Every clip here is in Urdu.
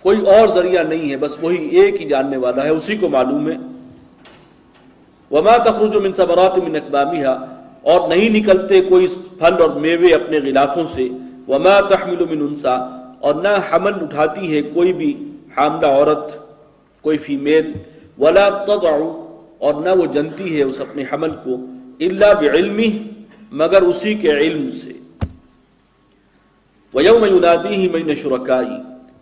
کوئی اور ذریعہ نہیں ہے، بس وہی ایک ہی جاننے والا ہے، اسی کو معلوم ہے۔ وما تخرج من ثمرات من اکمامها، اور نہیں نکلتے کوئی پھل اور میوے اپنے غلافوں سے، وما تحمل من انثى، اور نہ حمل اٹھاتی ہے کوئی بھی حاملہ عورت، کوئی فیمیل، ولا تضع، اور نہ وہ جنتی ہے اس اپنے حمل کو، الا بعلمہ، مگر اسی کے علم سے۔ وَيَوْمَ يُنَادِيهِمْ أَيْنَ شُرَكَائِي،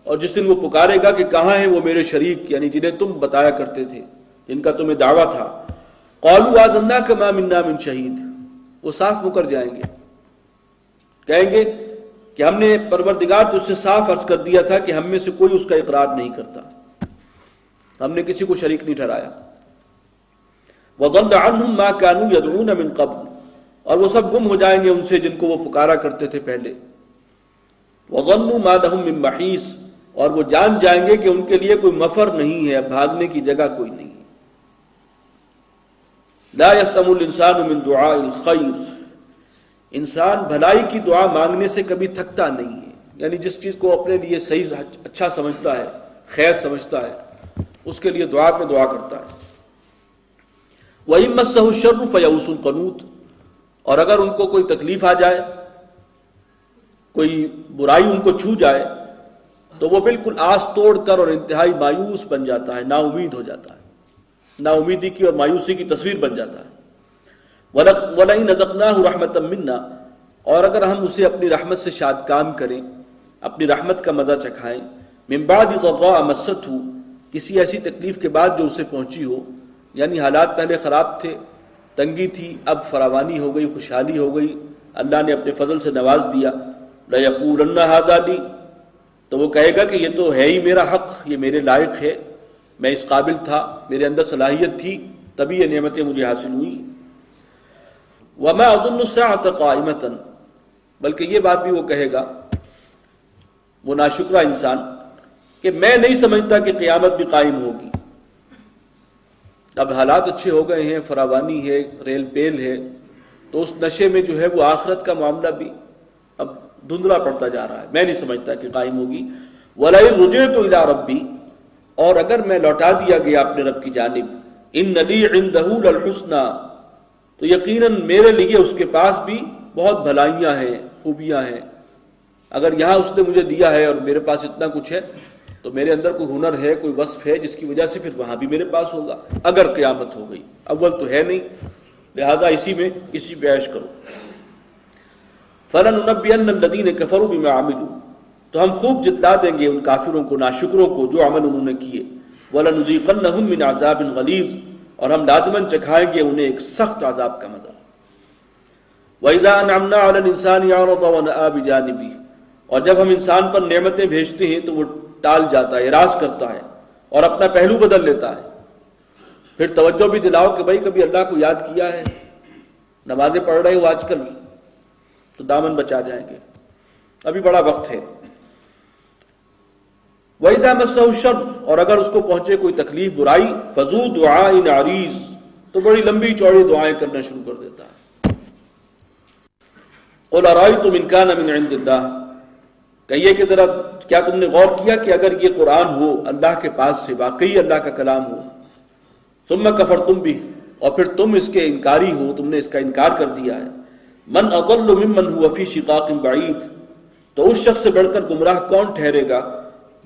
اور جس دن وہ پکارے گا کہ کہاں ہیں وہ میرے شریک، یعنی جنہیں تم بتایا کرتے تھے، جن کا تمہیں دعویٰ تھا۔ قَالُوا آذَنَّاكَ مَا مِنَّا مِن شَهِيدٍ، وہ صاف مکر جائیں گے، کہیں گے کہ ہم نے پروردگار تجھ سے صاف عرض کر دیا تھا کہ ہم میں سے کوئی اس کا اقرار نہیں کرتا، ہم نے کسی کو شریک نہیں ٹھہرایا۔ وَضَلَّ عَنْهُمْ مَا كَانُوا يَدْعُونَ مِن قَبْلُ، اور وہ سب گم ہو جائیں گے ان سے جن کو وہ پکارا کرتے تھے پہلے۔ وَظَنُّوا مَا لَهُم مِّن مَّحِيصٍ، اور وہ جان جائیں گے کہ ان کے لیے کوئی مفر نہیں ہے، اب بھاگنے کی جگہ کوئی نہیں ہے۔ لَا يَسْأَمُ الْإِنسَانُ مِن دُعَاءِ الْخَيْرِ، انسان بھلائی کی دعا مانگنے سے کبھی تھکتا نہیں ہے، یعنی جس چیز کو اپنے لیے صحیح اچھا سمجھتا ہے، خیر سمجھتا ہے، اس کے لیے دعا پہ دعا کرتا ہے۔ وَإِن مَّسَّهُ الشَّرُّ فَيَئُوسٌ قَنُوطٌ، اور اگر ان کو کوئی تکلیف آ جائے، کوئی برائی ان کو چھو جائے، تو وہ بالکل آس توڑ کر اور انتہائی مایوس بن جاتا ہے، نا امید ہو جاتا ہے، نا امیدی کی اور مایوسی کی تصویر بن جاتا ہے۔ وَلَئِنْ أَذَقْنَاهُ رَحْمَةً مِنَّا، اور اگر ہم اسے اپنی رحمت سے شاد کام کریں، اپنی رحمت کا مزہ چکھائیں، مِن بَعْدِ ضَرَّاءَ مَسَّتْهُ، کسی ایسی تکلیف کے بعد جو اسے پہنچی ہو، یعنی حالات پہلے خراب تھے، تنگی تھی، اب فراوانی ہو گئی، خوشحالی ہو گئی، اللہ نے اپنے فضل سے نواز دیا۔ لَيَقُولَنَّ هَذَا لِي، تو وہ کہے گا کہ یہ تو ہے ہی میرا حق، یہ میرے لائق ہے، میں اس قابل تھا، میرے اندر صلاحیت تھی، تبھی یہ نعمتیں مجھے حاصل ہوئی۔ وَمَا أَظُنُّ السَّاعَةَ قَائِمَةً، بلکہ یہ بات بھی وہ کہے گا، وہ ناشکرہ انسان، کہ میں نہیں سمجھتا کہ قیامت بھی قائم ہوگی۔ اب حالات اچھے ہو گئے ہیں، فراوانی ہے، ریل پیل ہے، تو اس نشے میں جو ہے وہ آخرت کا معاملہ بھی اب دھندلا پڑتا جا رہا ہے، میں نہیں سمجھتا کہ قائم ہوگی۔ وَلَئِن رُجِعْتُ إِلَىٰ رَبِّي، اور اگر میں لوٹا دیا گیا اپنے رب کی جانب، إِنَّ لِي عِندَهُ لَلْحُسْنَىٰ، تو یقیناً میرے لیے اس کے پاس بھی بہت بھلائیاں ہیں، خوبیاں ہیں۔ اگر یہاں اس نے مجھے دیا ہے اور میرے پاس اتنا کچھ ہے، تو میرے اندر کوئی ہنر ہے، کوئی وصف ہے جس کی وجہ سے پھر وہاں بھی میرے پاس ہوگا اگر قیامت ہو گئی۔ اول تو ہے نہیں، لہذا اسی پہ عیش کرو۔ فَلَنُنَبِّئَنَّ الَّذِينَ كَفَرُوا بِمَا عَمِلُوا، تو ہم خوب جتلا دیں گے ان کافروں کو، ناشکروں کو، جو عمل انہوں نے کیے۔ وَلَنُذِيقَنَّهُم مِّنْ عَذَابٍ غَلِيظٍ، اور ہم لازماً چکھائیں گے انہیں ایک سخت عذاب کا مزہ۔ وَإِذَا أَنْعَمْنَا عَلَى الْإِنسَانِ أَعْرَضَ وَنَأَىٰ بِجَانِبِهِ، اور جب ہم انسان پر نعمتیں بھیجتے ہیں تو وہ ٹال جاتا ہے، اعراض کرتا ہے اور اپنا پہلو بدل لیتا ہے۔ پھر توجہ بھی دلاؤ کہ بھائی کبھی اللہ کو یاد کیا ہے، نمازیں پڑھ رہے ہو آج کل، تو دامن بچا جائیں گے، ابھی بڑا وقت ہے۔ وَإِذَا مَسَّهُ الشَّرُّ، اور اگر اس کو پہنچے کوئی تکلیف، برائی، فَذُو دُعَاءٍ عَرِيضٍ، تو بڑی لمبی چوڑی دعائیں کرنا شروع کر دیتا ہے۔ قُلْ أَرَأَيْتُمْ إِنْ كَانَ مِنْ عِنْدِ اللَّهِ، کہیے کہ ذرا کیا تم نے غور کیا کہ اگر یہ قرآن ہو اللہ کے پاس سے، واقعی اللہ کا کلام ہو، ثم کفرتم بھی، اور پھر تم اس کے انکاری ہو، تم نے اس کا انکار کر دیا ہے، من اضل ممن هو فی شقاق بعید، تو اس شخص سے بڑھ کر گمراہ کون ٹھہرے گا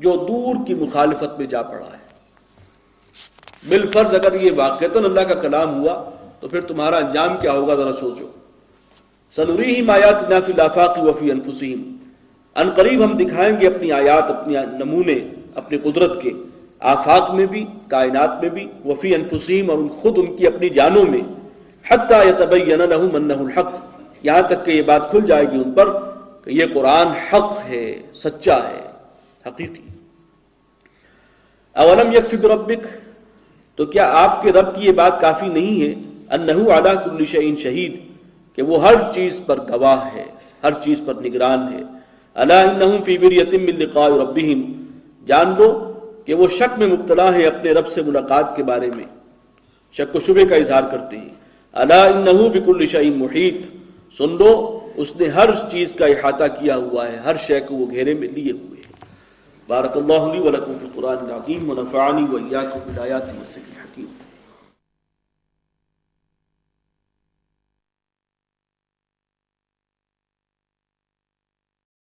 جو دور کی مخالفت میں جا پڑا ہے۔ بالفرض اگر یہ واقعتاً اللہ کا کلام ہوا تو پھر تمہارا انجام کیا ہوگا، ذرا سوچو۔ سنریہم آیاتنا فی الآفاق وفی انفسہم، ان قریب ہم دکھائیں گے اپنی آیات، اپنی نمونے اپنی قدرت کے، آفاق میں بھی، کائنات میں بھی، وفی انفسہم، اور خود ان کی اپنی جانوں میں، حتی یتبین لہم انہ الحق، یہاں تک کہ یہ بات کھل جائے گی ان پر کہ یہ قرآن حق ہے، سچا ہے، حقیقی۔ اولم یکفی بربک، تو کیا آپ کے رب کی یہ بات کافی نہیں ہے، انہ علی کل شیء شہید، کہ وہ ہر چیز پر گواہ ہے، ہر چیز پر نگران ہے۔ الا انہم فی مریۃ من لقاء ربہم، جان لو کہ وہ شک میں مبتلا ہے اپنے رب سے ملاقات کے بارے میں، شک و شبے کا اظہار کرتے ہیں۔ الا انہ بکل شیء محیط، سن لو اس نے ہر چیز کا احاطہ کیا ہوا ہے، ہر شے کو وہ گھیرے میں لیے ہوئے ہے۔ بارک اللہ لی ولکم فی القرآن العظیم ونفعنی وإیاکم بالآیات والذکر